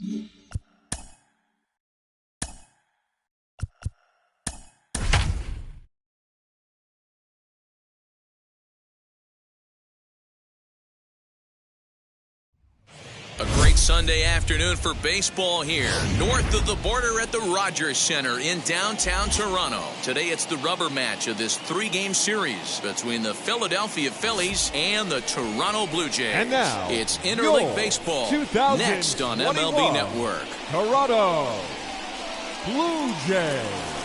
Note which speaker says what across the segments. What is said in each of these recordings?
Speaker 1: A great Sunday afternoon for baseball here, north of the border at the Rogers Center in downtown Toronto. Today it's the rubber match of this three-game series between the Philadelphia Phillies and the Toronto Blue Jays.
Speaker 2: And now,
Speaker 1: it's Interleague Baseball next on MLB Network.
Speaker 2: Toronto Blue Jays.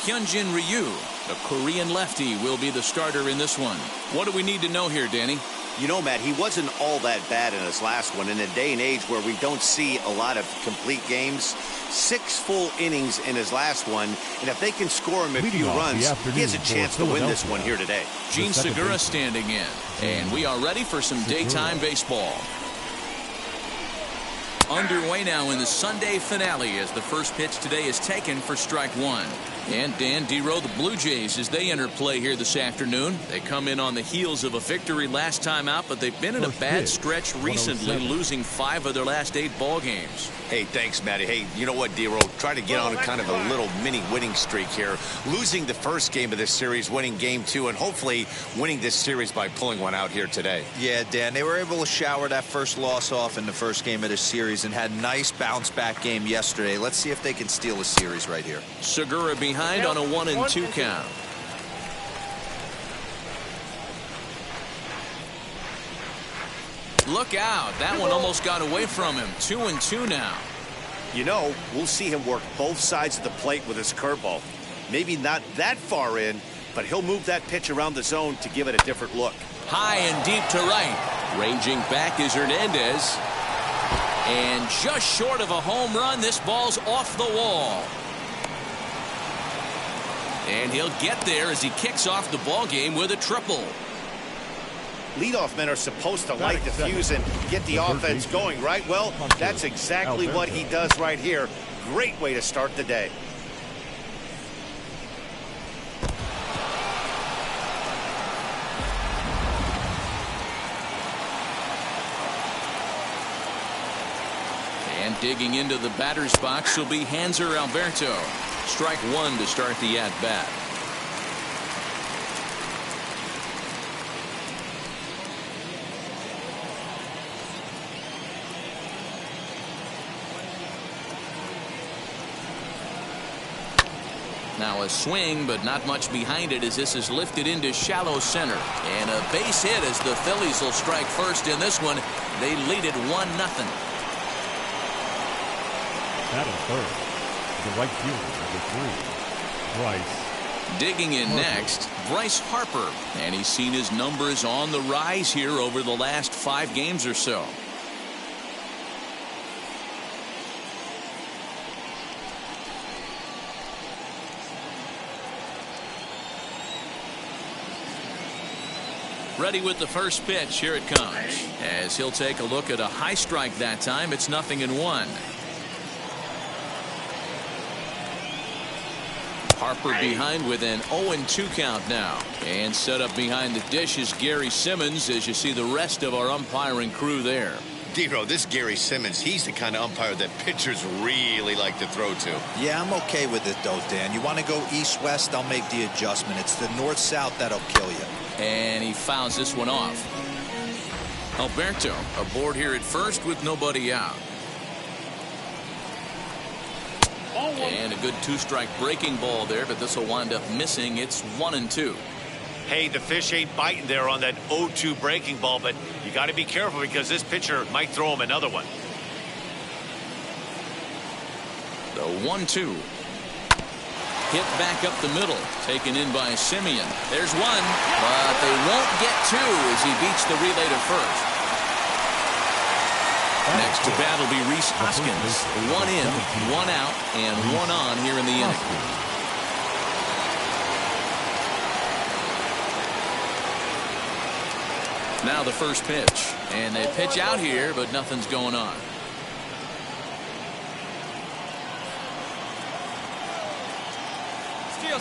Speaker 1: Hyunjin Ryu, the Korean lefty, will be the starter in this one. What do we need to know here, Danny?
Speaker 3: You know, Matt, he wasn't all that bad in his last one. In a day and age where we don't see a lot of complete games, 6 full innings in his last one, and if they can score him a few runs, he has a chance to win this one here today.
Speaker 1: Gene Segura standing in, and we are ready for some daytime baseball. Underway now in the Sunday finale as the first pitch today is taken for strike one. And Dan Dero, the Blue Jays, as they enter play here this afternoon. They come in on the heels of a victory last time out, but they've been in a bad stretch recently, losing 5 of their last 8 ball games.
Speaker 3: Hey, thanks, Matty. Hey, you know what, Dero? Try to get on kind of a little mini winning streak here. Losing the first game of this series, winning game 2, and hopefully winning this series by pulling one out here today.
Speaker 4: Yeah, Dan, they were able to shower that first loss off in the first game of this series and had a nice bounce-back game yesterday. Let's see if they can steal a series right here.
Speaker 1: Segura behind on a 1-2 count. Look out. That one almost got away from him. 2-2 now.
Speaker 3: You know, we'll see him work both sides of the plate with his curveball. Maybe not that far in, but he'll move that pitch around the zone to give it a different look.
Speaker 1: High and deep to right. Ranging back is Hernandez. And just short of a home run, this ball's off the wall. And he'll get there as he kicks off the ball game with a triple.
Speaker 3: Leadoff men are supposed to light the fuse and get the offense going, right? Well, that's exactly what he does right here. Great way to start the day.
Speaker 1: And digging into the batter's box will be Hanser Alberto. Strike one to start the at-bat. Now a swing, but not much behind it as this is lifted into shallow center. And a base hit as the Phillies will strike first in this one. They lead it 1-0.
Speaker 2: Battle third. The right fielder, number 3, Bryce.
Speaker 1: Digging in next, Bryce Harper. And he's seen his numbers on the rise here over the last 5 games or so. Ready with the first pitch. Here it comes. As he'll take a look at a high strike that time. It's 0-1. Harper behind with an 0-2 count now. And set up behind the dish is Gary Simmons as you see the rest of our umpiring crew there.
Speaker 3: Dero, this Gary Simmons, he's the kind of umpire that pitchers really like to throw to.
Speaker 4: Yeah, I'm okay with it though, Dan. You want to go east-west, I'll make the adjustment. It's the north-south that'll kill you.
Speaker 1: And he fouls this one off. Alberto aboard here at first with nobody out. And a good 2-strike breaking ball there, but this will wind up missing. It's 1-2.
Speaker 3: Hey, the fish ain't biting there on that 0-2 breaking ball, but you got to be careful because this pitcher might throw him another one.
Speaker 1: The 1-2. Hit back up the middle, taken in by Simeon. There's one, but they won't get 2 as he beats the relay to first. Next to bat will be Rhys Hoskins. 1 in, 1 out, and 1 on here in the inning. Now the first pitch. And they pitch out here, but nothing's going on.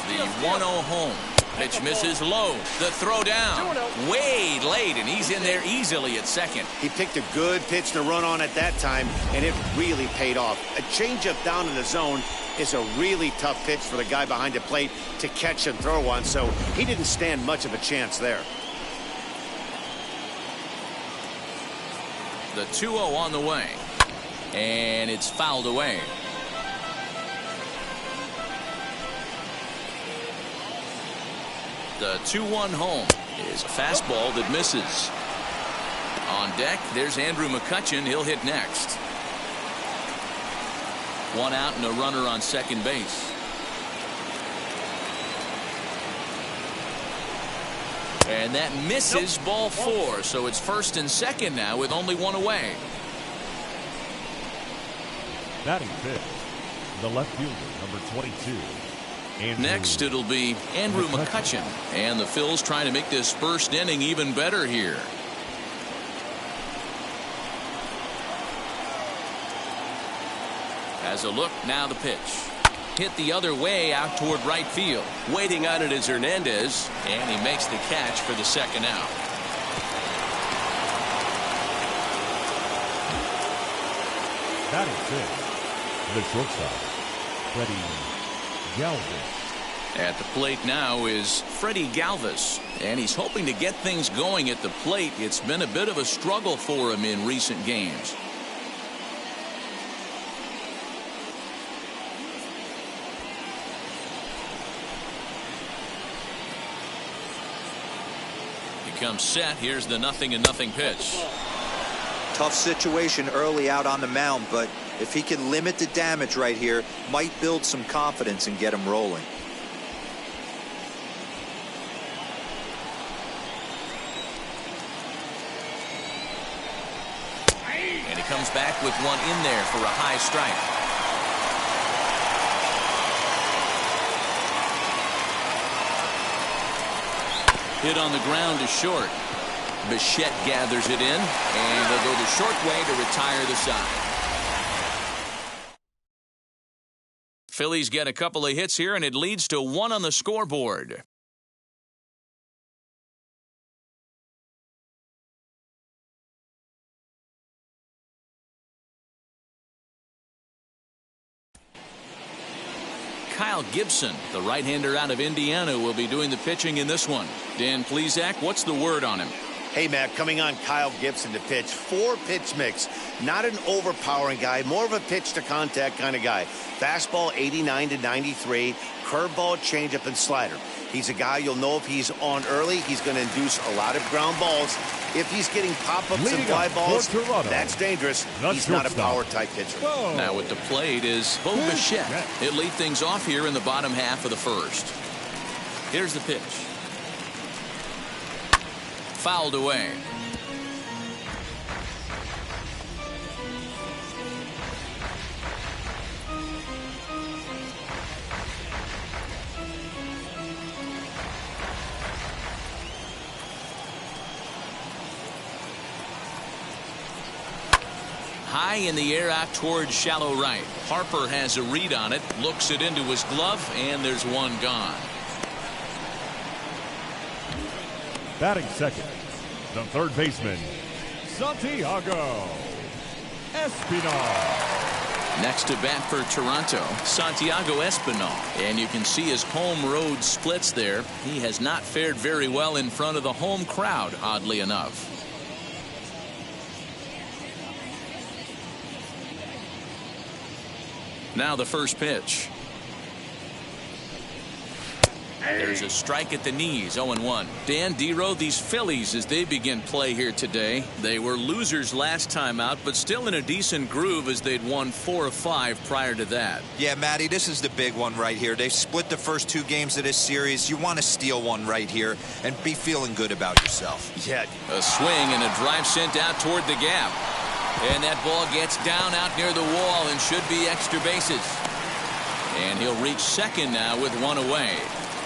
Speaker 1: The 1-0 home. Pitch misses low. The throw down. Way late, and he's in there easily at second.
Speaker 3: He picked a good pitch to run on at that time, and it really paid off. A changeup down in the zone is a really tough pitch for the guy behind the plate to catch and throw on, so he didn't stand much of a chance there.
Speaker 1: The 2-0 on the way, and it's fouled away. The 2-1 home is a fastball that misses. On deck, there's Andrew McCutchen. He'll hit next. One out and a runner on second base. And that misses ball 4, so it's first and second now with only one away.
Speaker 2: Batting fifth, the left fielder, number 22.
Speaker 1: Next, it'll be Andrew McCutchen. And the Phils trying to make this first inning even better here. As a look, now the pitch. Hit the other way out toward right field. Waiting on it is Hernandez, and he makes the catch for the second out.
Speaker 2: Batting fifth, the shortstop, Freddie Galvis.
Speaker 1: At the plate now is Freddie Galvis, and he's hoping to get things going at the plate. It's been a bit of a struggle for him in recent games. He comes set. Here's the 0-0 pitch.
Speaker 4: Tough situation early out on the mound, but if he can limit the damage right here, might build some confidence and get him rolling.
Speaker 1: And he comes back with one in there for a high strike. Hit on the ground to short. Bichette gathers it in, and they'll go the short way to retire the side. Phillies get a couple of hits here, and it leads to 1 on the scoreboard. Kyle Gibson, the right-hander out of Indiana, will be doing the pitching in this one. Dan Plesac, what's the word on him?
Speaker 3: Hey, Matt, coming on Kyle Gibson to pitch. 4-pitch mix. Not an overpowering guy, more of a pitch-to-contact kind of guy. Fastball 89 to 93, curveball, changeup, and slider. He's a guy you'll know if he's on early, he's going to induce a lot of ground balls. If he's getting pop-ups and fly balls, that's dangerous. He's not a power-type pitcher.
Speaker 1: Now with the plate is Bo Bichette. He'll lead things off here in the bottom half of the first. Here's the pitch. Fouled away. High in the air out towards shallow right. Harper has a read on it, looks it into his glove, and there's one gone.
Speaker 2: Batting second, the third baseman, Santiago Espinal.
Speaker 1: Next to bat for Toronto, Santiago Espinal. And you can see his home road splits there. He has not fared very well in front of the home crowd, oddly enough. Now the first pitch. There's a strike at the knees, 0-1. Dan Dero, these Phillies, as they begin play here today, they were losers last time out, but still in a decent groove as they'd won 4 of 5 prior to that.
Speaker 4: Yeah, Matty, this is the big one right here. They've split the first 2 games of this series. You want to steal one right here and be feeling good about yourself.
Speaker 3: Yeah.
Speaker 1: A swing and a drive sent out toward the gap. And that ball gets down out near the wall and should be extra bases. And he'll reach second now with one away.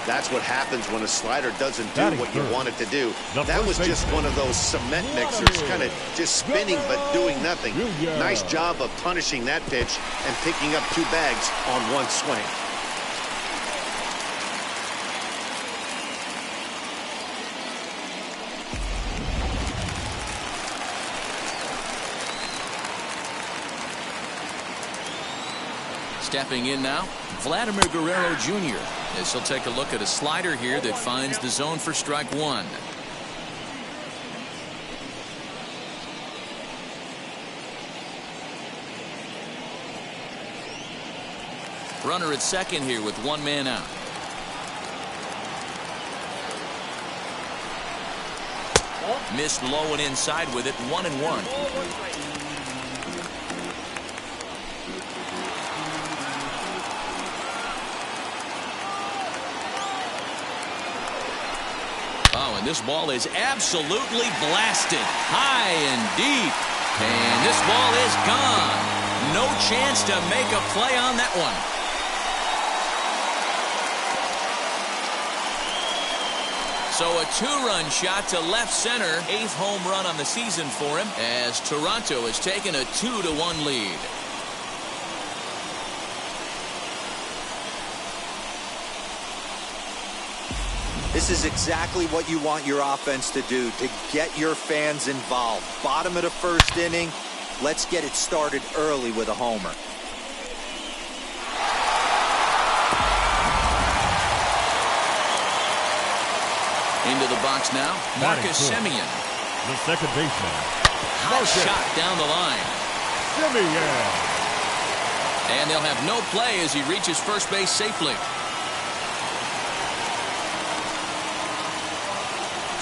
Speaker 3: That's what happens when a slider doesn't do what you want it to do. That was just one of those cement mixers, kind of just spinning but doing nothing. Nice job of punishing that pitch and picking up 2 bags on one swing.
Speaker 1: Stepping in now, Vladimir Guerrero Jr. as he'll take a look at a slider here that finds the zone for strike one. Runner at second here with one man out. Missed low and inside with it, 1-1. Oh, and this ball is absolutely blasted high and deep. And this ball is gone. No chance to make a play on that one. So a two-run shot to left center. 8th home run on the season for him as Toronto has taken a 2-1 lead.
Speaker 4: This is exactly what you want your offense to do, to get your fans involved. Bottom of the first inning, let's get it started early with a homer.
Speaker 1: Into the box now, Marcus Semien.
Speaker 2: The second baseman.
Speaker 1: Hot shot down the line.
Speaker 2: Semien.
Speaker 1: And they'll have no play as he reaches first base safely.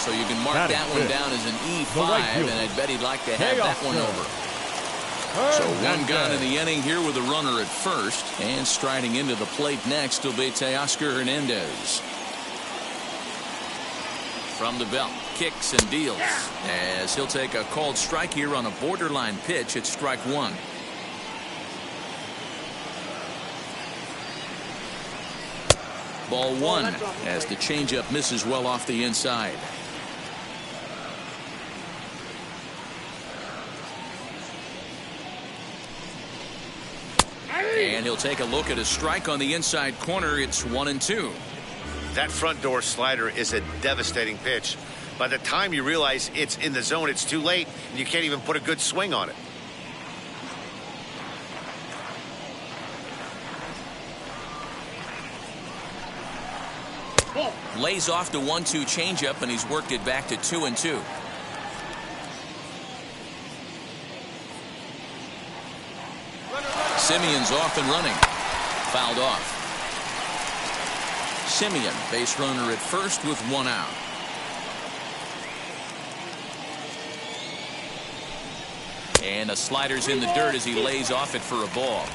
Speaker 1: So you can mark that one down as an E5, and I'd bet he'd like to have that one over. So one gone in the inning here with a runner at first, and striding into the plate next will be Teoscar Hernandez. From the belt, kicks and deals as he'll take a called strike here on a borderline pitch at strike one. Ball one as the changeup misses well off the inside. And he'll take a look at a strike on the inside corner. It's 1-2.
Speaker 3: That front door slider is a devastating pitch. By the time you realize it's in the zone, it's too late, and you can't even put a good swing on it.
Speaker 1: Lays off the 1-2 changeup, and he's worked it back to 2-2. Semien's off and running. Fouled off. Semien, base runner at first with one out. And the slider's in the dirt as he lays off it for a ball.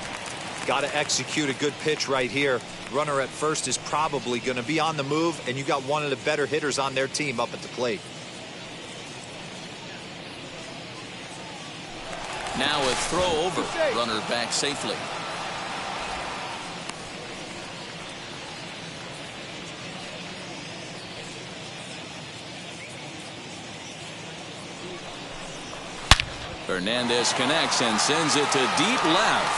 Speaker 4: Got to execute a good pitch right here. Runner at first is probably going to be on the move, and you got one of the better hitters on their team up at the plate.
Speaker 1: Now a throw over. Runner back safely. Hernandez connects and sends it to deep left.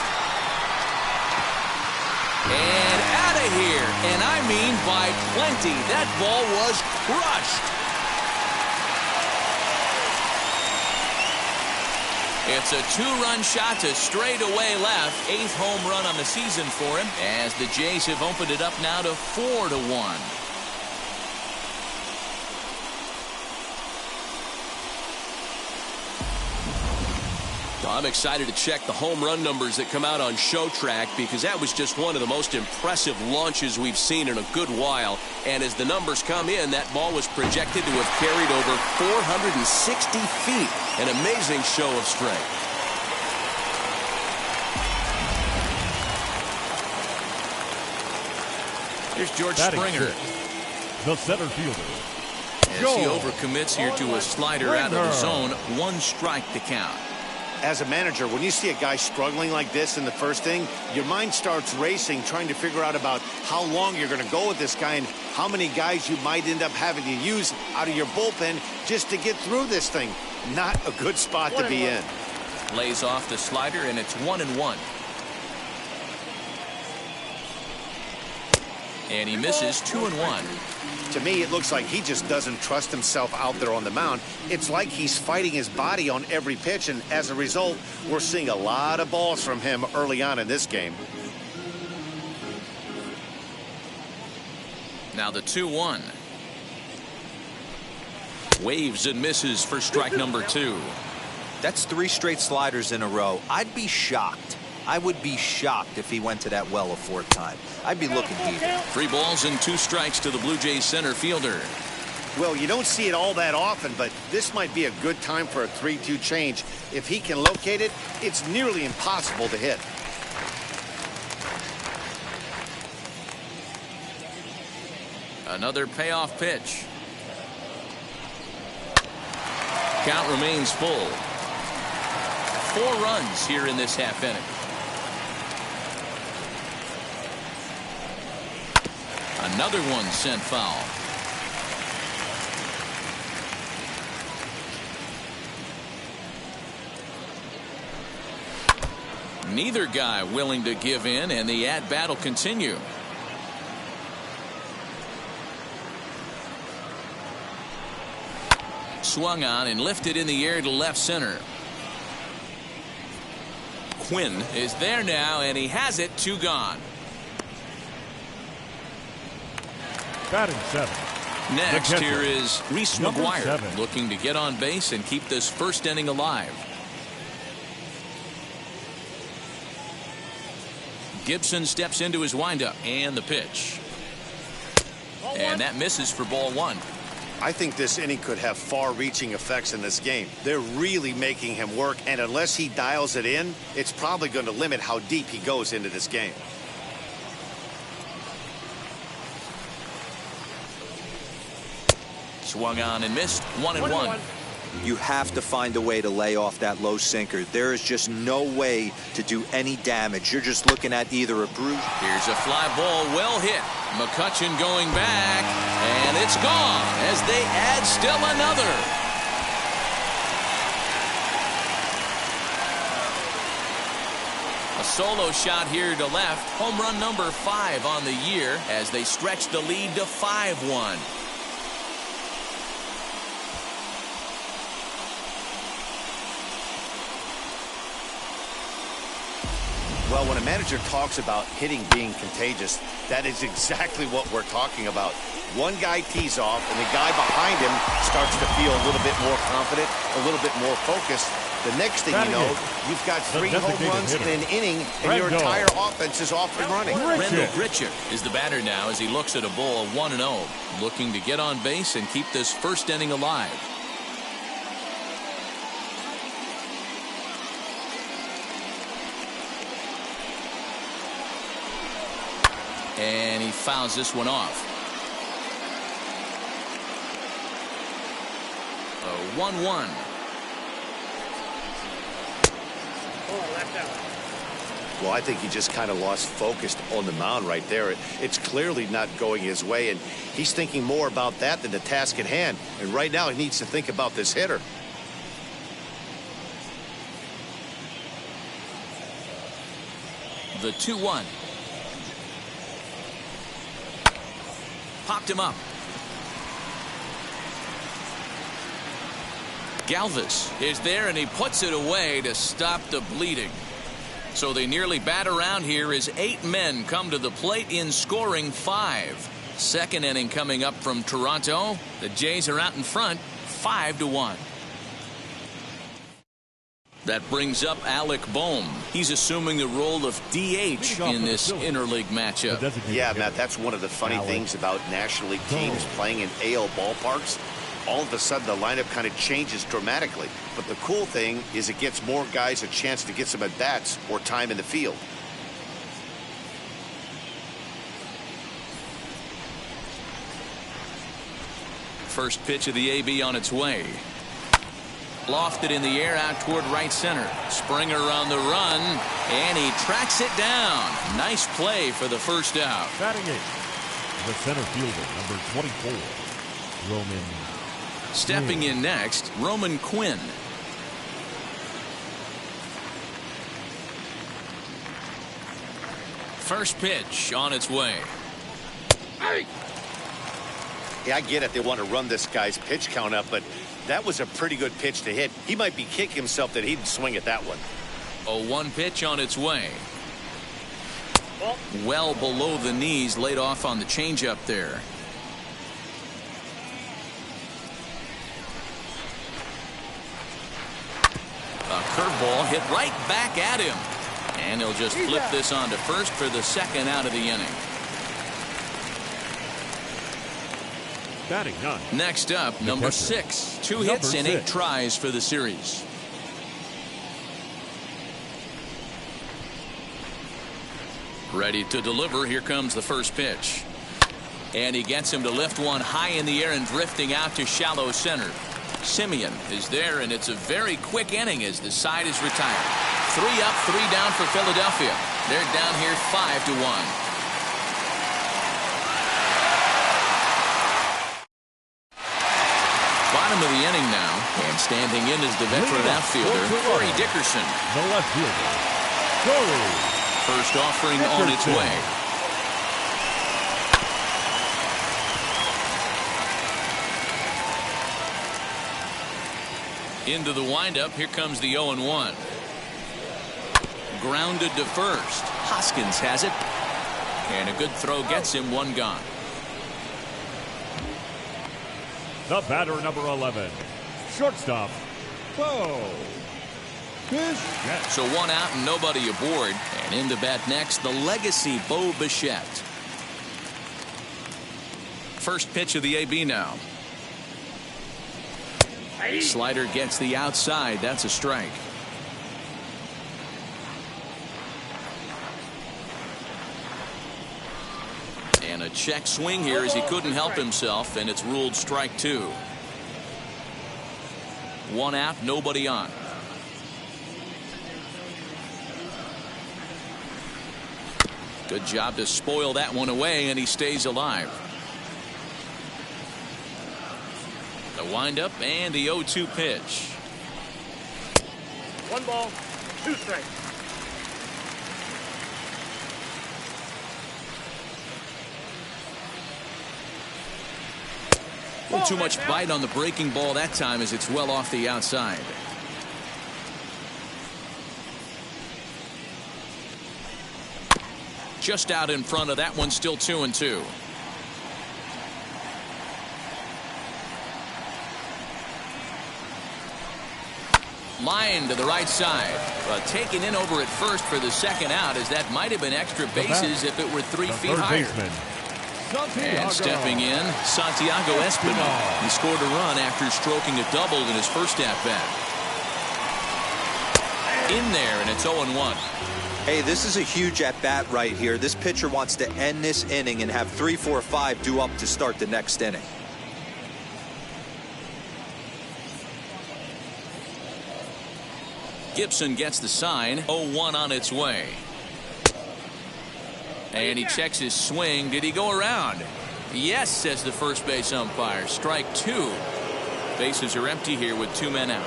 Speaker 1: And out of here. And I mean by plenty. That ball was crushed. It's a two-run shot to straightaway left. 8th home run on the season for him as the Jays have opened it up now to 4-1. I'm excited to check the home run numbers that come out on Showtrack because that was just one of the most impressive launches we've seen in a good while. And as the numbers come in, that ball was projected to have carried over 460 feet. An amazing show of strength. Here's George Springer.
Speaker 2: The center fielder.
Speaker 1: As he overcommits here to a slider out of the zone. 1 strike to count.
Speaker 3: As a manager, when you see a guy struggling like this in the first inning, your mind starts racing, trying to figure out about how long you're going to go with this guy and how many guys you might end up having to use out of your bullpen just to get through this thing. Not a good spot to be in.
Speaker 1: Lays off the slider, and it's 1-1. And he misses 2-1.
Speaker 3: To me, it looks like he just doesn't trust himself out there on the mound. It's like he's fighting his body on every pitch, and as a result, we're seeing a lot of balls from him early on in this game.
Speaker 1: Now the 2-1. Waves and misses for strike number 2.
Speaker 4: That's 3 straight sliders in a row. I'd be shocked. I would be shocked if he went to that well a 4th time. I'd be looking heated.
Speaker 1: 3 balls and 2 strikes to the Blue Jays center fielder.
Speaker 3: Well, you don't see it all that often, but this might be a good time for a 3-2 change. If he can locate it, it's nearly impossible to hit.
Speaker 1: Another payoff pitch. Count remains full. 4 runs here in this half inning. Another one sent foul. Neither guy willing to give in, and the at-bat will continue. Swung on and lifted in the air to left center. Quinn is there now, and he has it. 2 gone.
Speaker 2: Batting 7th.
Speaker 1: Next here is Reese
Speaker 2: Number
Speaker 1: McGuire
Speaker 2: 7.
Speaker 1: looking to get on base and keep this first inning alive. Gibson steps into his windup, and the pitch. And that misses for ball 1.
Speaker 3: I think this inning could have far-reaching effects in this game. They're really making him work, and unless he dials it in, it's probably going to limit how deep he goes into this game.
Speaker 1: Swung on and missed. 1-1.
Speaker 4: You have to find a way to lay off that low sinker. There is just no way to do any damage. You're just looking at either a bruise.
Speaker 1: Here's a fly ball, well hit. McCutchen going back, and it's gone as they add still another. A solo shot here to left. Home run number 5 on the year as they stretch the lead to 5-1.
Speaker 3: Well, when a manager talks about hitting being contagious, that is exactly what we're talking about. One guy tees off, and the guy behind him starts to feel a little bit more confident, a little bit more focused. The next thing you know, you've got 3 home runs in an inning, and your entire offense is off and running.
Speaker 1: Rendell Grichuk is the batter now as he looks at a ball 1-0, looking to get on base and keep this first inning alive. And he fouls this one off. A 1-1.
Speaker 3: Well, I think he just kind of lost focus on the mound right there. It's clearly not going his way, and he's thinking more about that than the task at hand. And right now he needs to think about this hitter.
Speaker 1: The 2-1. Popped him up. Galvis is there, and he puts it away to stop the bleeding. So they nearly bat around here as 8 men come to the plate in scoring 5. Second inning coming up from Toronto. The Jays are out in front 5-1. That brings up Alec Bohm. He's assuming the role of DH in this interleague matchup.
Speaker 3: Yeah, Matt, that's one of the funny things about National League teams playing in AL ballparks. All of a sudden, the lineup kind of changes dramatically. But the cool thing is it gets more guys a chance to get some at-bats or time in the field.
Speaker 1: First pitch of the AB on its way. Lofted in the air out toward right center. Springer on the run, and he tracks it down. Nice play for the first out.
Speaker 2: Batting 8th, the center fielder, number 24, Roman.
Speaker 1: Stepping in next, Roman Quinn. First pitch on its way.
Speaker 3: Yeah, I get it. They want to run this guy's pitch count up, but that was a pretty good pitch to hit. He might be kicking himself that he didn't swing at that one.
Speaker 1: A 1 pitch on its way. Well below the knees, laid off on the changeup there. curveball hit right back at him. And he'll just flip this on to first for the second out of the inning.
Speaker 2: Batting none.
Speaker 1: Next up, number 6. 2 hits and 8 tries for the series. Ready to deliver. Here comes the first pitch. And he gets him to lift one high in the air and drifting out to shallow center. Simeon is there, and it's a very quick inning as the side is retired. 3 up, 3 down for Philadelphia. They're down here 5-1. Bottom of the inning now, and standing in is the veteran outfielder, Corey Dickerson.
Speaker 2: The left fielder, Corey.
Speaker 1: First offering on its way. Into the windup, here comes the 0-1. Grounded to first. Hoskins has it. And a good throw gets him 1 gone.
Speaker 2: The batter, number 11, shortstop, Bo Bichette.
Speaker 1: So 1 out and nobody aboard. And in to bat next, the legacy Bo Bichette. First pitch of the AB now. Slider gets the outside. That's a strike. And a check swing here as he couldn't help himself, and it's ruled strike 2. 1 out, nobody on. Good job to spoil that one away, and he stays alive. The windup and the 0-2 pitch.
Speaker 5: 1 ball, 2 strikes.
Speaker 1: A little too much bite on the breaking ball that time as it's well off the outside. Just out in front of that one, still 2-2. Line to the right side. Taken in over at first for the second out, as that might have been extra bases if it were 3 feet higher.
Speaker 2: Baseman,
Speaker 1: And stepping in, Santiago Espinal. He scored a run after stroking a double in his first at-bat. In there, and it's 0-1.
Speaker 4: Hey, this is a huge at-bat right here. This pitcher wants to end this inning and have 3, 4, 5 due up to start the next inning.
Speaker 1: Gibson gets the sign. 0-1 on its way. And he checks his swing. Did he go around? Yes, says the first base umpire. Strike 2. Bases are empty here with 2 men out.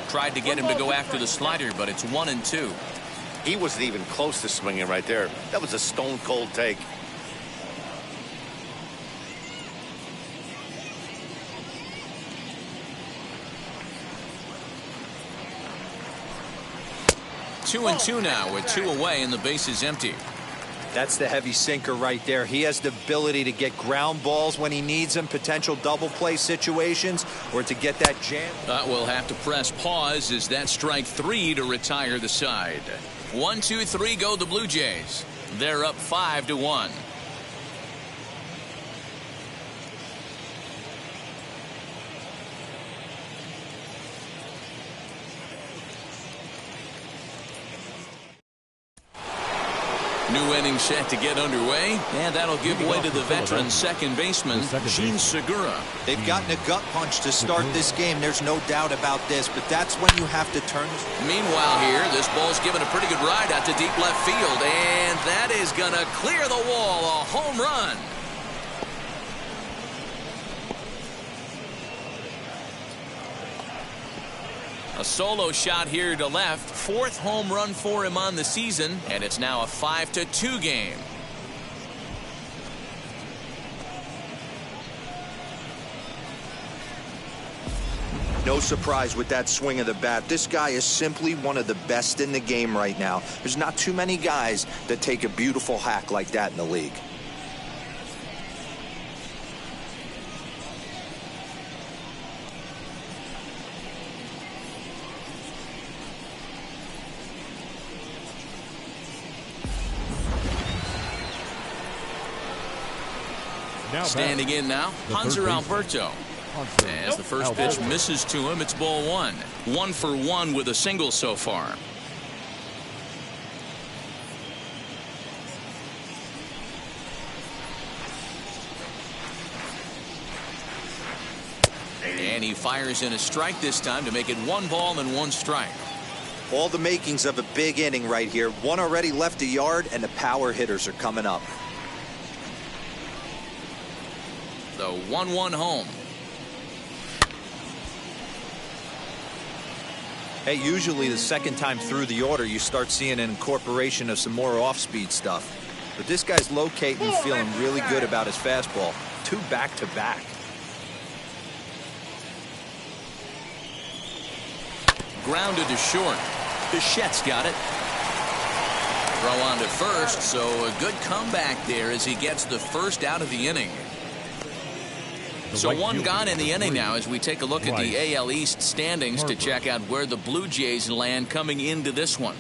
Speaker 1: Tried to get him to go after the slider, but it's 1-2.
Speaker 3: He wasn't even close to swinging right there. That was a stone cold take.
Speaker 1: Two and 2 now with 2 away and the base is empty.
Speaker 4: That's the heavy sinker right there. He has the ability to get ground balls when he needs them, potential double play situations, or to get that jam.
Speaker 1: We'll have to press pause as that strike 3 to retire the side. 1, 2, 3 go the Blue Jays. They're up 5-1. New inning set to get underway, and that'll give way to the veteran second baseman, Gene Segura.
Speaker 4: They've gotten a gut punch to start this game. There's no doubt about this, but that's when you have to turn.
Speaker 1: Meanwhile here, this ball's given a pretty good ride out to deep left field, and that is going to clear the wall. A home run. A solo shot here to left. 4th home run for him on the season, and it's now a 5-2 game.
Speaker 4: No surprise with that swing of the bat. This guy is simply one of the best in the game right now. There's not too many guys that take a beautiful hack like that in the league.
Speaker 1: Standing in now, Hanser Alberto. As the first pitch misses to him, it's ball one. 1 for 1 with a single so far. And he fires in a strike this time to make it 1 ball and 1 strike.
Speaker 4: All the makings of a big inning right here. One already left the yard, and the power hitters are coming up.
Speaker 1: The 1-1 home.
Speaker 4: Hey, usually the second time through the order, you start seeing an incorporation of some more off-speed stuff. But this guy's locating, feeling really good about his fastball. 2 back-to-back.
Speaker 1: Grounded to short. Bichette's got it. Throw on to first, so a good comeback there as he gets the first out of the inning. So 1 gone in the inning now as we take a look at the AL East standings to check out where the Blue Jays land coming into this one.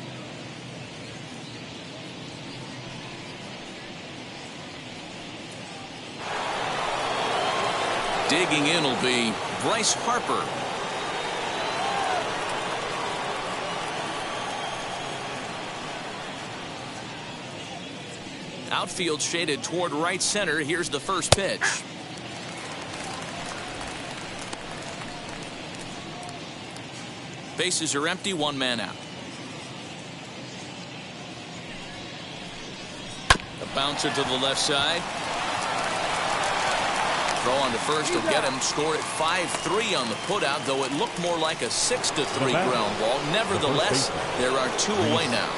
Speaker 1: Digging in will be Bryce Harper. Outfield shaded toward right center. Here's the first pitch. Bases are empty, 1 man out. A bouncer to the left side. Throw on to first will get him. Scored at 5-3 on the putout, though it looked more like a 6-3 ground ball. Nevertheless, there are 2 away now.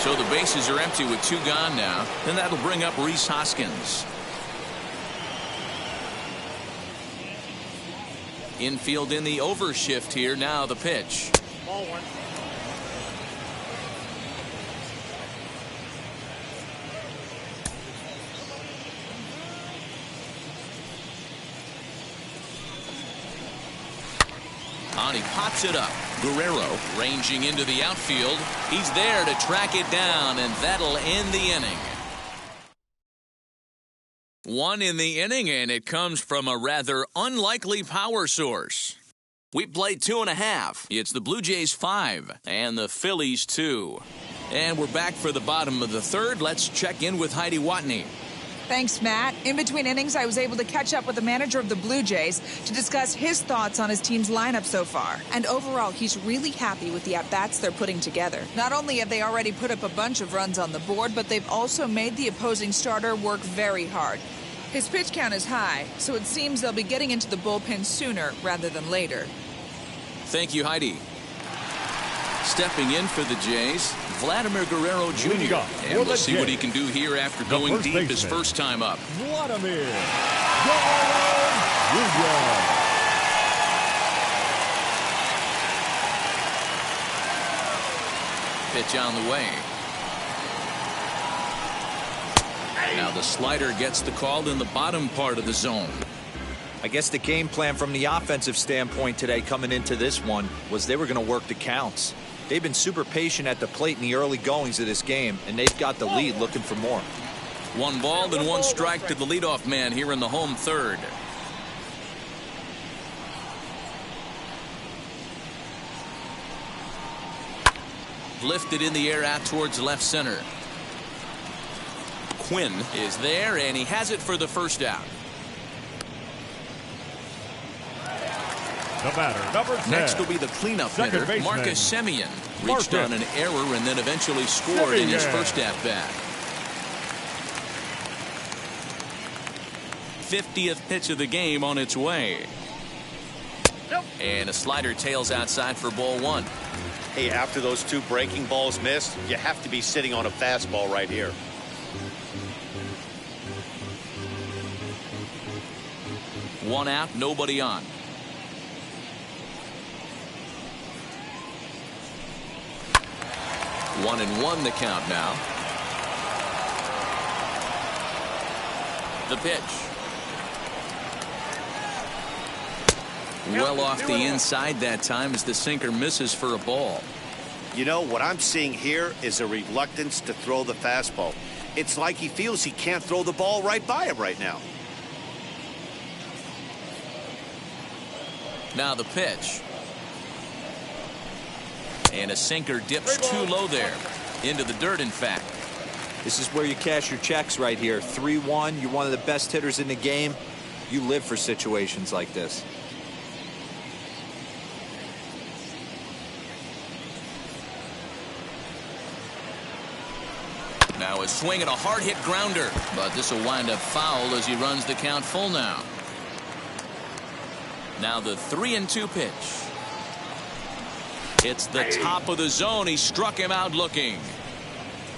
Speaker 1: So the bases are empty with 2 gone now, and that'll bring up Rhys Hoskins. Infield in the overshift here. Now the pitch.
Speaker 5: Ball 1.
Speaker 1: On he pops it up. Guerrero ranging into the outfield. He's there to track it down, and that'll end the inning. 1 in the inning, and it comes from a rather unlikely power source. We played 2.5. It's the Blue Jays 5 and the Phillies 2. And we're back for the bottom of the third. Let's check in with Heidi Watney.
Speaker 6: Thanks, Matt. In between innings, I was able to catch up with the manager of the Blue Jays to discuss his thoughts on his team's lineup so far. And overall, he's really happy with the at-bats they're putting together. Not only have they already put up a bunch of runs on the board, but they've also made the opposing starter work very hard. His pitch count is high, so it seems they'll be getting into the bullpen sooner rather than later.
Speaker 1: Thank you, Heidi. Stepping in for the Jays, Vladimir Guerrero Jr. And we'll see what he can do here after going deep his first time up.
Speaker 2: Vladimir Guerrero Jr.
Speaker 1: Pitch on the way. Now the slider gets the call in the bottom part of the zone.
Speaker 4: I guess the game plan from the offensive standpoint today coming into this one was they were going to work the counts. They've been super patient at the plate in the early goings of this game, and they've got the lead looking for more.
Speaker 1: 1 ball and 1 strike to the leadoff man here in the home third. Lifted in the air out towards left center. Quinn is there, and he has it for the first out.
Speaker 2: The batter, number 10.
Speaker 1: Next will be the cleanup hitter, Marcus Semien. Reached on an error and then eventually scored in his first at-bat. 50th pitch of the game on its way. And a slider tails outside for ball 1.
Speaker 3: Hey, after those 2 breaking balls missed, you have to be sitting on a fastball right here.
Speaker 1: One out, nobody on. One and one the count now. The pitch. Well off the inside that time as the sinker misses for a ball.
Speaker 3: You know, what I'm seeing here is a reluctance to throw the fastball. It's like he feels he can't throw the ball right by him right now.
Speaker 1: Now the pitch. And a sinker dips too low there. Into the dirt, in fact.
Speaker 4: This is where you cash your checks right here. 3-1. You're one of the best hitters in the game. You live for situations like this.
Speaker 1: Now a swing and a hard hit grounder. But this will wind up foul as he runs the count full now. Now the 3-2 pitch. It's the top of the zone. He struck him out looking.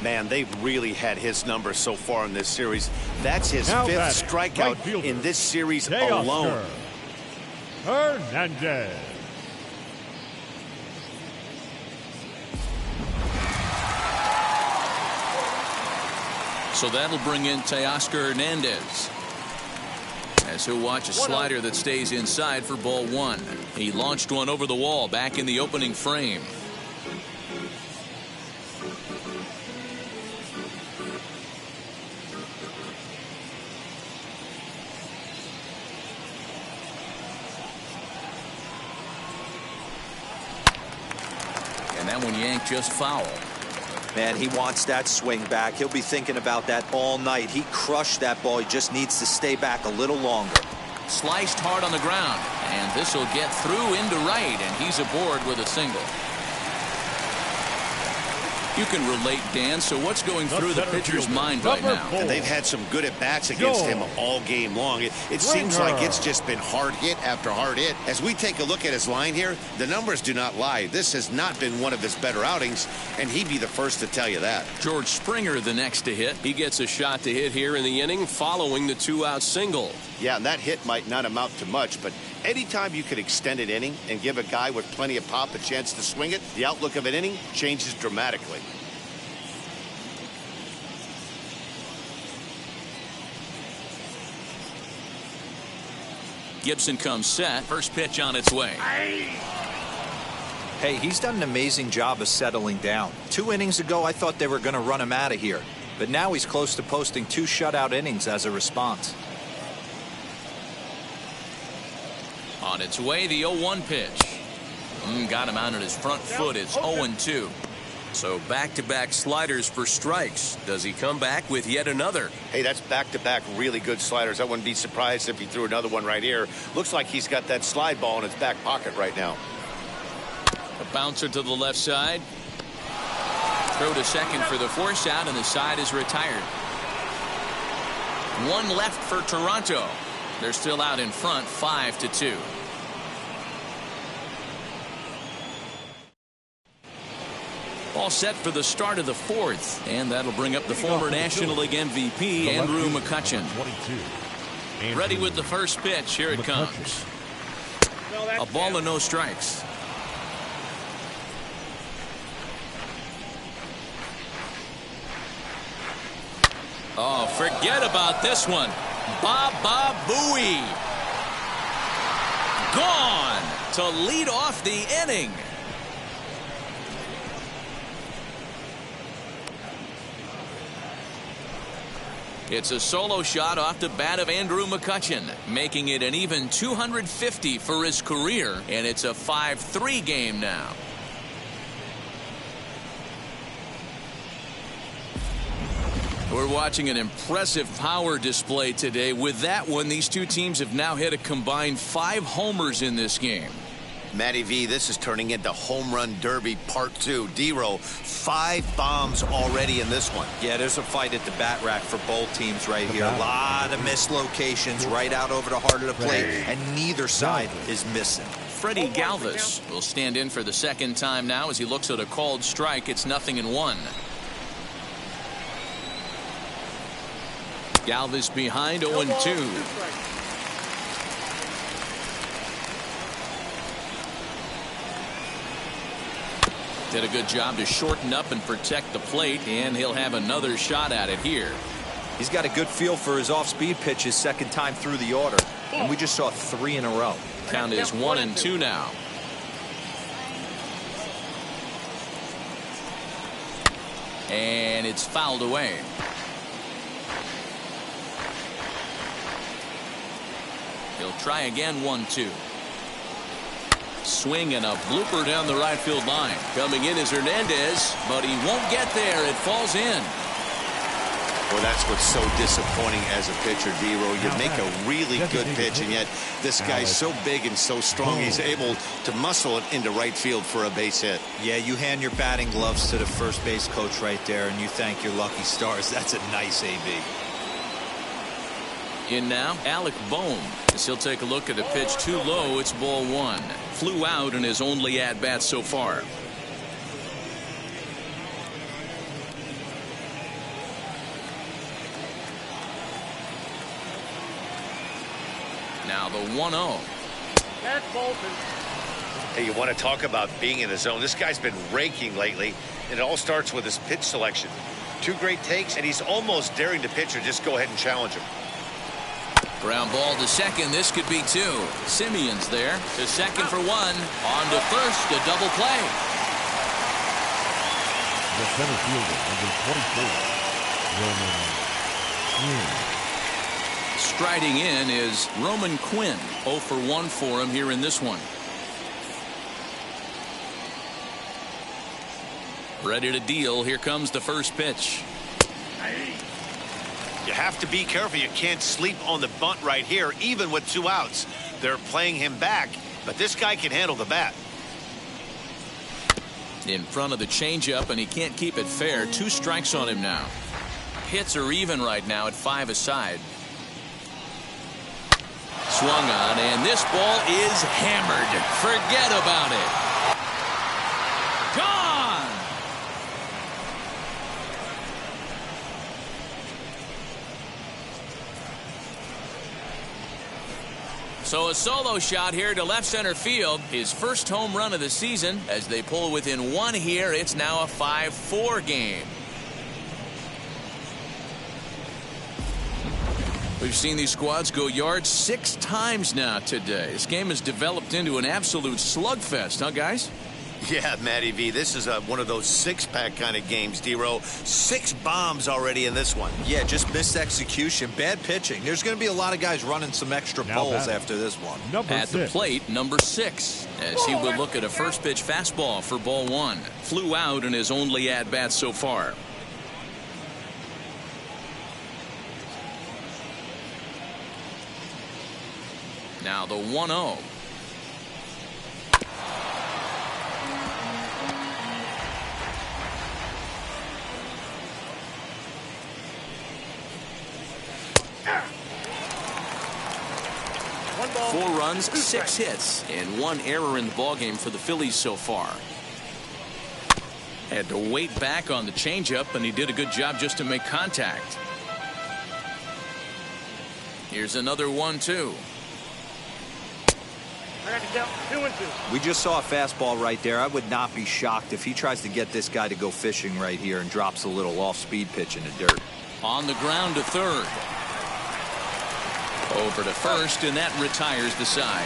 Speaker 3: Man, they've really had his number so far in this series. That's his
Speaker 2: Now
Speaker 3: fifth
Speaker 2: batting,
Speaker 3: strikeout
Speaker 2: right fielder,
Speaker 3: in this series
Speaker 2: Teoscar
Speaker 3: alone.
Speaker 2: Hernandez.
Speaker 1: So that'll bring in Teoscar Hernandez, as he'll watch a slider that stays inside for ball one. He launched one over the wall back in the opening frame. And that one yanked just foul.
Speaker 4: Man, he wants that swing back. He'll be thinking about that all night. He crushed that ball. He just needs to stay back a little longer.
Speaker 1: Sliced hard on the ground, and this will get through into right, and he's aboard with a single. You can relate, Dan. So what's going through the pitcher's mind right now?
Speaker 3: And they've had some good at-bats against him all game long. It seems like it's just been hard hit after hard hit. As we take a look at his line here, the numbers do not lie. This has not been one of his better outings, and he'd be the first to tell you that.
Speaker 1: George Springer the next to hit.
Speaker 5: He gets a shot to hit here in the inning following the two-out single.
Speaker 3: Yeah, and that hit might not amount to much, but anytime you could extend an inning and give a guy with plenty of pop a chance to swing it, the outlook of an inning changes dramatically.
Speaker 1: Gibson comes set. First pitch on its way.
Speaker 4: Hey, he's done an amazing job of settling down. 2 innings ago, I thought they were going to run him out of here. But now he's close to posting 2 shutout innings as a response.
Speaker 1: On its way, the 0-1 pitch. Got him out on his front foot. It's 0-2. So back-to-back sliders for strikes. Does he come back with yet another?
Speaker 3: Hey, that's back-to-back really good sliders. I wouldn't be surprised if he threw another one right here. Looks like he's got that slide ball in his back pocket right now.
Speaker 1: A bouncer to the left side. Throw to second for the force out, and the side is retired. 1 left for Toronto. They're still out in front, 5-2. All set for the start of the 4th, and that'll bring up the former National League MVP, Andrew McCutchen. Ready with the first pitch. Here it comes. A ball and no strikes. Oh, forget about this one. Baba Booey. Gone to lead off the inning. It's a solo shot off the bat of Andrew McCutchen, making it an even 250 for his career, and it's a 5-3 game now. We're watching an impressive power display today. With that one, these two teams have now hit a combined 5 homers in this game.
Speaker 3: Matty V, this is turning into Home Run Derby Part 2. D-Row, 5 bombs already in this one.
Speaker 4: Yeah, there's a fight at the bat rack for both teams right here. A lot of mislocations right out over the heart of the plate, and neither side is missing.
Speaker 1: Freddie Galvis will stand in for the second time now as he looks at a called strike. It's 0-1. Galvis behind 0-2. Did a good job to shorten up and protect the plate, and he'll have another shot at it here.
Speaker 4: He's got a good feel for his off-speed pitches second time through the order, and we just saw 3 in a row.
Speaker 1: Count is 1-2 now. And it's fouled away. He'll try again, 1-2. Swing and a blooper down the right field line. Coming in is Hernandez, but he won't get there. It falls in.
Speaker 3: Well, that's what's so disappointing as a pitcher, D-Row. You make a really good pitch, and yet this guy's so big and so strong, he's able to muscle it into right field for a base hit.
Speaker 4: Yeah, you hand your batting gloves to the first base coach right there, and you thank your lucky stars. That's a nice AB.
Speaker 1: In now, Alec Bohm. As he'll take a look at a pitch too low, it's ball 1. Flew out in his only at-bat so far. Now the 1-0.
Speaker 7: That's Bolton.
Speaker 3: Hey, you want to talk about being in the zone? This guy's been raking lately, and it all starts with his pitch selection. 2 great takes, and he's almost daring the pitcher just go ahead and challenge him.
Speaker 1: Ground ball to second. This could be 2. Simeon's there to second for 1. On to first. A double play.
Speaker 2: The center fielder, number 24, Roman Quinn.
Speaker 1: Striding in is Roman Quinn. 0 for 1 for him here in this one. Ready to deal. Here comes the first pitch.
Speaker 3: You have to be careful. You can't sleep on the bunt right here, even with 2 outs. They're playing him back, but this guy can handle the bat.
Speaker 1: In front of the changeup, and he can't keep it fair. 2 strikes on him now. Hits are even right now at 5 aside. Swung on, and this ball is hammered. Forget about it. Gone! So a solo shot here to left center field. His first home run of the season. As they pull within 1 here, it's now a 5-4 game. We've seen these squads go yards 6 times now today. This game has developed into an absolute slugfest, huh, guys?
Speaker 3: Yeah, Matty V, this is one of those 6-pack kind of games, D-Row. 6 bombs already in this one.
Speaker 4: Yeah, just missed execution. Bad pitching. There's going to be a lot of guys running some extra bowls after this one.
Speaker 1: At the plate, number 6, as he will look at a first pitch fastball for ball 1. Flew out in his only at-bat so far. Now the 1-0. Four runs, 6 hits, and 1 error in the ballgame for the Phillies so far. Had to wait back on the changeup, and he did a good job just to make contact. Here's another 1-2.
Speaker 4: We just saw a fastball right there. I would not be shocked if he tries to get this guy to go fishing right here and drops a little off-speed pitch in the dirt.
Speaker 1: On the ground to third. Over to first, and that retires the side.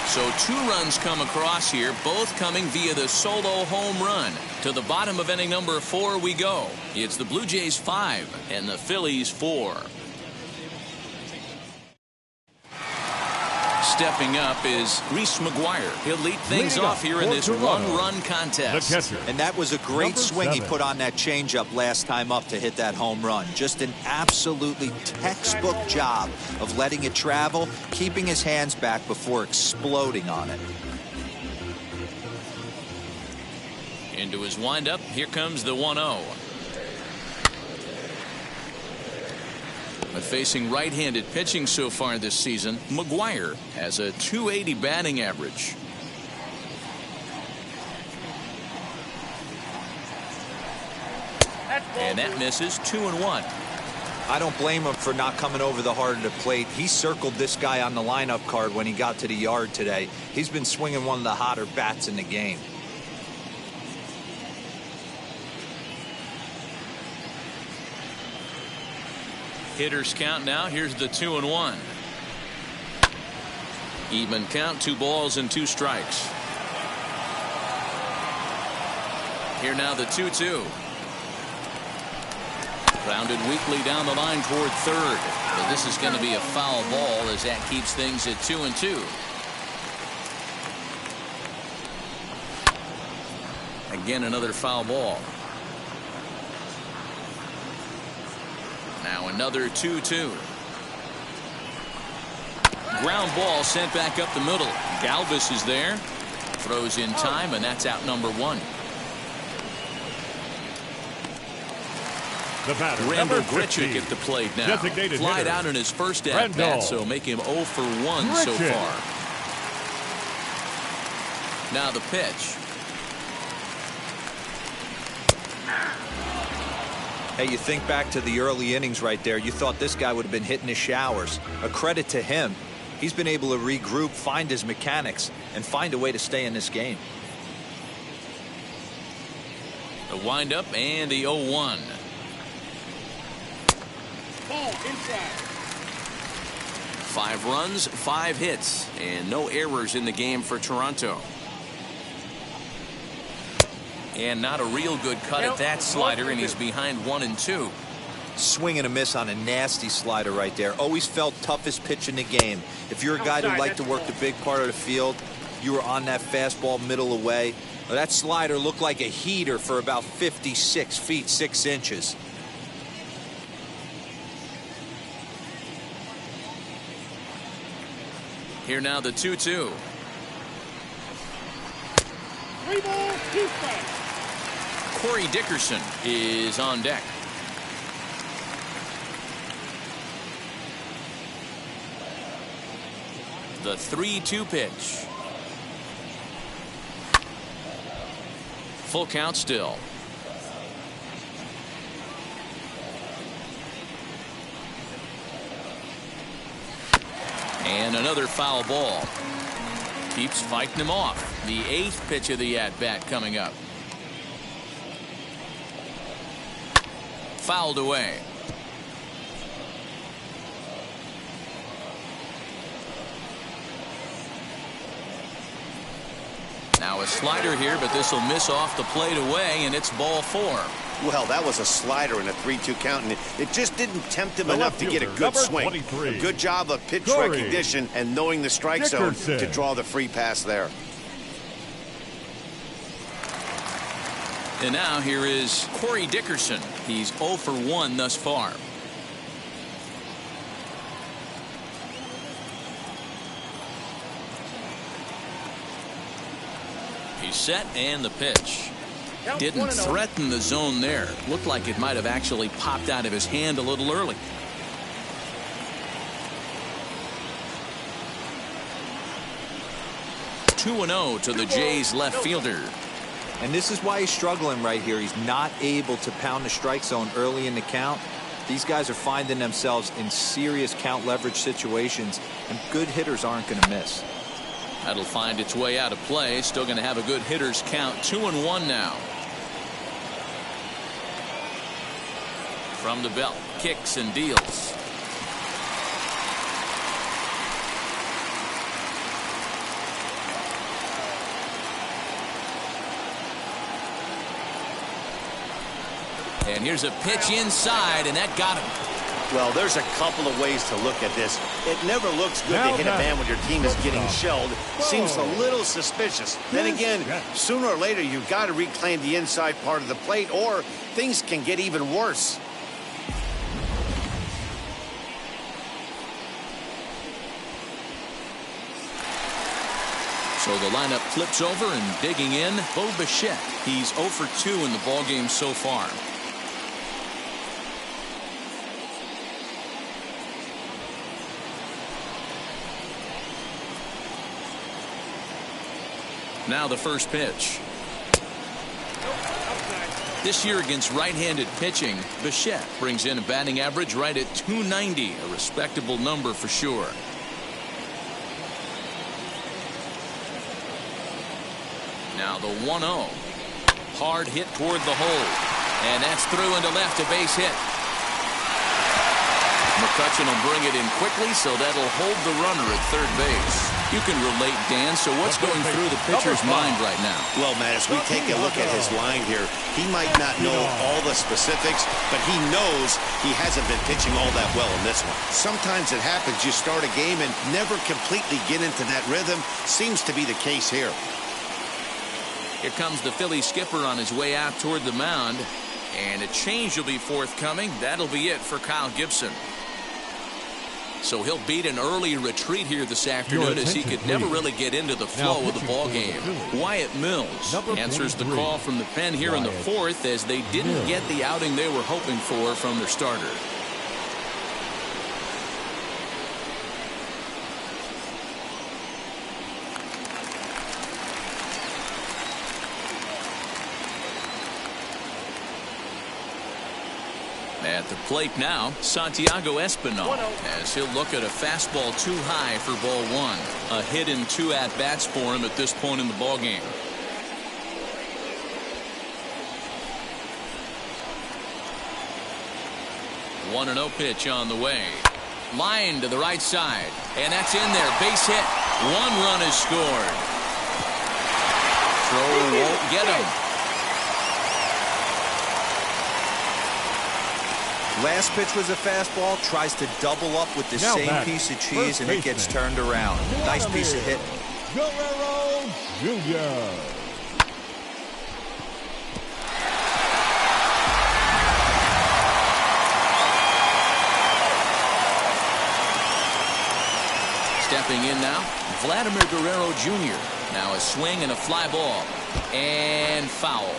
Speaker 1: So 2 runs come across here, both coming via the solo home run. To the bottom of inning number 4 we go. It's the Blue Jays 5 and the Phillies 4. Stepping up is Reese McGuire. He'll lead things off here in this 1-run contest.
Speaker 4: And that was a great swing he put on that changeup last time up to hit that home run. Just an absolutely textbook job of letting it travel, keeping his hands back before exploding on it.
Speaker 1: Into his windup, here comes the 1-0. But facing right-handed pitching so far this season, McGuire has a .280 batting average. And that misses. 2-1.
Speaker 4: I don't blame him for not coming over the heart of the plate. He circled this guy on the lineup card when he got to the yard today. He's been swinging one of the hotter bats in the game.
Speaker 1: Hitters count now. Here's the 2-1. Even count, 2 balls and 2 strikes. Here now the 2-2. Grounded weakly down the line toward third. But this is going to be a foul ball as that keeps things at 2-2. Again, another foul ball. Now another 2-2. Ground ball sent back up the middle. Galvis is there. Throws in time, and that's out number 1.
Speaker 2: The batter,
Speaker 1: Randall
Speaker 2: number 15,
Speaker 1: Grichuk at the plate now. Flied
Speaker 2: hitter,
Speaker 1: out in his first at bat, so make him 0 for 1 so far. Now the pitch.
Speaker 4: Hey, you think back to the early innings right there. You thought this guy would have been hitting his showers. A credit to him. He's been able to regroup, find his mechanics, and find a way to stay in this game.
Speaker 1: The windup and the 0-1.
Speaker 7: Ball inside.
Speaker 1: 5 runs, 5 hits, and no errors in the game for Toronto. And not a real good cut at that slider, and he's behind 1-2.
Speaker 4: Swing and a miss on a nasty slider right there. Always felt toughest pitch in the game. If you're a guy that liked to work the big part of the field, you were on that fastball middle away. Well, that slider looked like a heater for about 56 feet 6 inches.
Speaker 1: Here now the 2-2.
Speaker 7: 3 balls, 2 strikes.
Speaker 1: Corey Dickerson is on deck. The 3-2 pitch. Full count still. And another foul ball. Keeps fighting him off. The 8th pitch of the at-bat coming up. Fouled away. Now a slider here, but this will miss off the plate away, and it's ball 4.
Speaker 3: Well, that was a slider in a 3-2 count, and it just didn't tempt him enough to get a good swing. A good job of pitch recognition and knowing the strike zone to draw the free pass there.
Speaker 1: And now here is Corey Dickerson. He's 0 for 1 thus far. He's set, and the pitch. Didn't threaten the zone there. Looked like it might have actually popped out of his hand a little early. (2-0) to the Jays left fielder.
Speaker 4: And this is why he's struggling right here. He's not able to pound the strike zone early in the count. These guys are finding themselves in serious count leverage situations, and good hitters aren't going to miss.
Speaker 1: That'll find its way out of play. Still going to have a good hitter's count. 2-1 now. From the belt, kicks and deals. And here's a pitch inside, and that got him.
Speaker 3: Well, there's a couple of ways to look at this. It never looks good to hit a man when your team is getting shelled. Seems a little suspicious. Then again, sooner or later, you've got to reclaim the inside part of the plate, or things can get even worse.
Speaker 1: So the lineup flips over, and digging in, Bo Bichette. He's 0 for 2 in the ballgame so far. Now the first pitch. This year against right-handed pitching, Bichette brings in a batting average right at .290, a respectable number for sure. Now the 1-0. Hard hit toward the hole. And that's through into left, a base hit. McCutchen will bring it in quickly, so that'll hold the runner at third base. You can relate, Dan. So what's going through the pitcher's mind right now?
Speaker 3: Well, Matt, as we take a look at his line here, he might not know all the specifics, but he knows he hasn't been pitching all that well in this one. Sometimes it happens. You start a game and never completely get into that rhythm. Seems to be the case here.
Speaker 1: Here comes the Phillies skipper on his way out toward the mound. And a change will be forthcoming. That'll be it for Kyle Gibson. So he'll beat an early retreat here this afternoon as he could never really get into the flow of the ball game. Wyatt Mills answers the call from the pen here in the fourth as they didn't get the outing they were hoping for from their starter. At the plate now, Santiago Espinal, as he'll look at a fastball too high for ball one. A hit in 2 at-bats for him at this point in the ball game. One and 0 pitch on the way. Line to the right side, and that's in there. Base hit. 1 run is scored. Throw won't get him.
Speaker 4: Last pitch was a fastball, tries to double up with the same piece of cheese, and it gets turned around. Nice piece of hitting.
Speaker 2: Guerrero Jr.
Speaker 1: Stepping in now, Vladimir Guerrero Jr. Now a swing and a fly ball. And foul.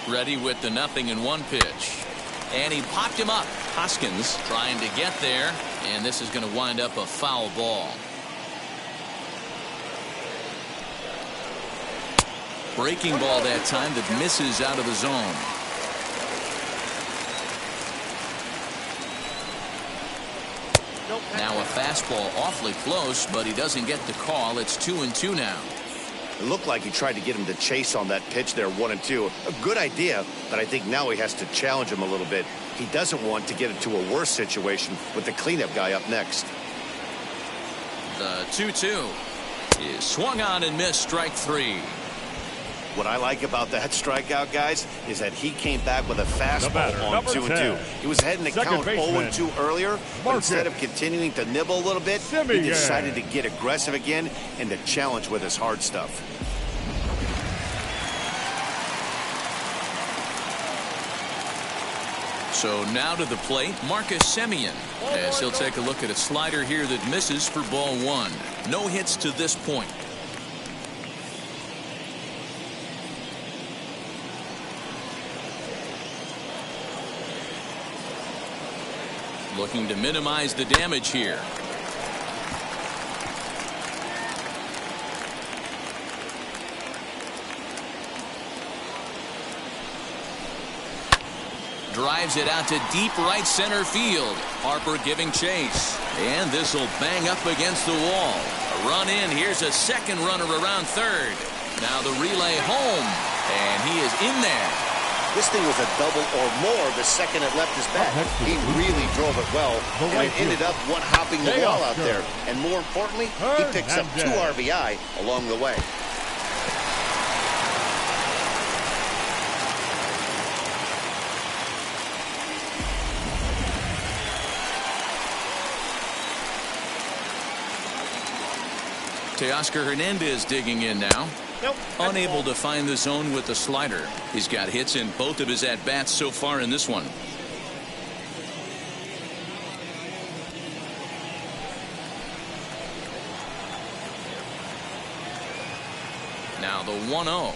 Speaker 1: Ready with the 0-1 pitch. And he popped him up. Hoskins trying to get there. And this is going to wind up a foul ball. Breaking ball that time that misses out of the zone. Now a fastball awfully close, but he doesn't get the call. It's 2-2 now.
Speaker 3: It looked like he tried to get him to chase on that pitch there, 1-2. A good idea, but I think now he has to challenge him a little bit. He doesn't want to get into a worse situation with the cleanup guy up next.
Speaker 1: The 2-2 is swung on and missed, strike 3.
Speaker 3: What I like about that strikeout, guys, is that he came back with a fastball on 2-2. He was heading to count 0-2 earlier, but instead of continuing to nibble a little bit, he decided to get aggressive again and to challenge with his hard stuff.
Speaker 1: So now to the plate, Marcus Semien, as he'll take a look at a slider here that misses for ball 1. No hits to this point. Looking to minimize the damage here. Drives it out to deep right center field. Harper giving chase. And this will bang up against the wall. A run in. Here's a second runner around third. Now the relay home. And he is in there.
Speaker 3: This thing was a double or more the second it left his bat. He really drove it well, and it ended up one-hopping the wall out there. And more importantly, he picks up 2 RBI along the way.
Speaker 1: Teoscar Hernandez digging in now. Unable to find the zone with the slider. He's got hits in both of his at-bats so far in this one. Now the 1-0.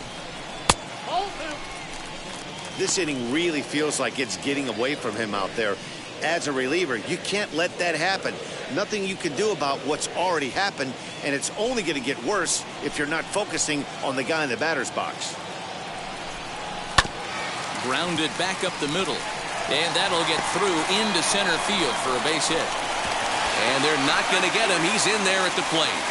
Speaker 3: This inning really feels like it's getting away from him out there. As a reliever, you can't let that happen. Nothing you can do about what's already happened, and it's only going to get worse if you're not focusing on the guy in the batter's box.
Speaker 1: Grounded back up the middle, and that'll get through into center field for a base hit. And they're not going to get him. He's in there at the plate.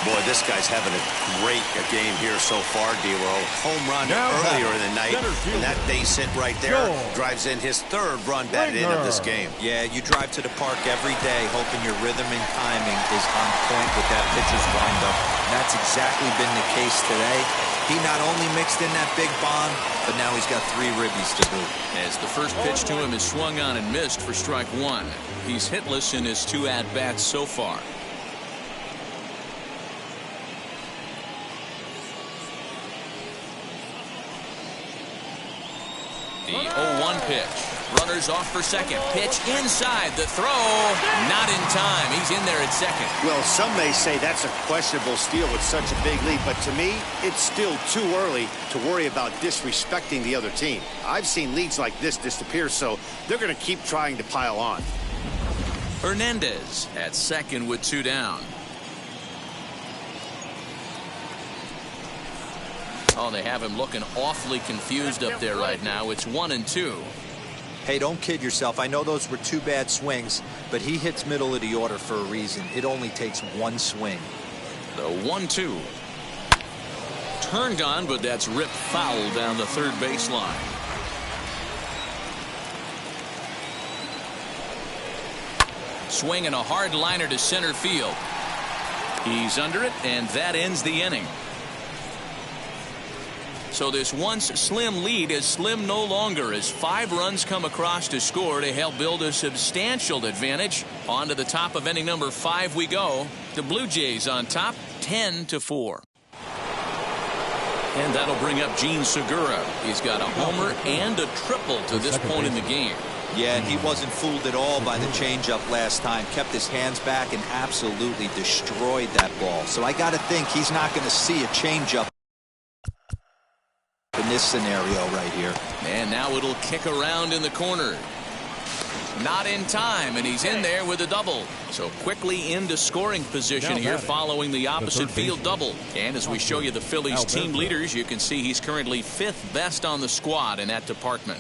Speaker 3: Boy, this guy's having a great game here so far, D-Row. Home run earlier in the night, and that base hit right there drives in his third run batted in of this game.
Speaker 4: Yeah, you drive to the park every day hoping your rhythm and timing is on point with that pitcher's windup. That's exactly been the case today. He not only mixed in that big bomb, but now he's got 3 ribbies to boot.
Speaker 1: As the first pitch to him is swung on and missed for strike 1. He's hitless in his 2 at-bats so far. The 0-1 pitch. Runners off for second. Pitch inside. The throw. Not in time. He's in there at second.
Speaker 3: Well, some may say that's a questionable steal with such a big lead, but to me, it's still too early to worry about disrespecting the other team. I've seen leads like this disappear, so they're going to keep trying to pile on.
Speaker 1: Hernandez at second with 2 down. Oh, they have him looking awfully confused up there right now. It's 1-2.
Speaker 4: Hey, don't kid yourself. I know those were 2 bad swings, but he hits middle of the order for a reason. It only takes 1 swing.
Speaker 1: The 1-2. Turned on, but that's ripped foul down the third baseline. Swinging a hard liner to center field. He's under it, and that ends the inning. So this once slim lead is slim no longer as 5 runs come across to score to help build a substantial advantage. On to the top of inning number 5 we go. The Blue Jays on top 10-4. And that'll bring up Gene Segura. He's got a homer and a triple to this point in the game.
Speaker 4: Yeah, and he wasn't fooled at all by the changeup last time. Kept his hands back and absolutely destroyed that ball. So I got to think he's not going to see a changeup in this scenario right here.
Speaker 1: And now it'll kick around in the corner. Not in time, and he's in there with a double. So quickly into scoring position here following the opposite field double. And as we show you the Phillies team leaders, you can see he's currently 5th best on the squad in that department.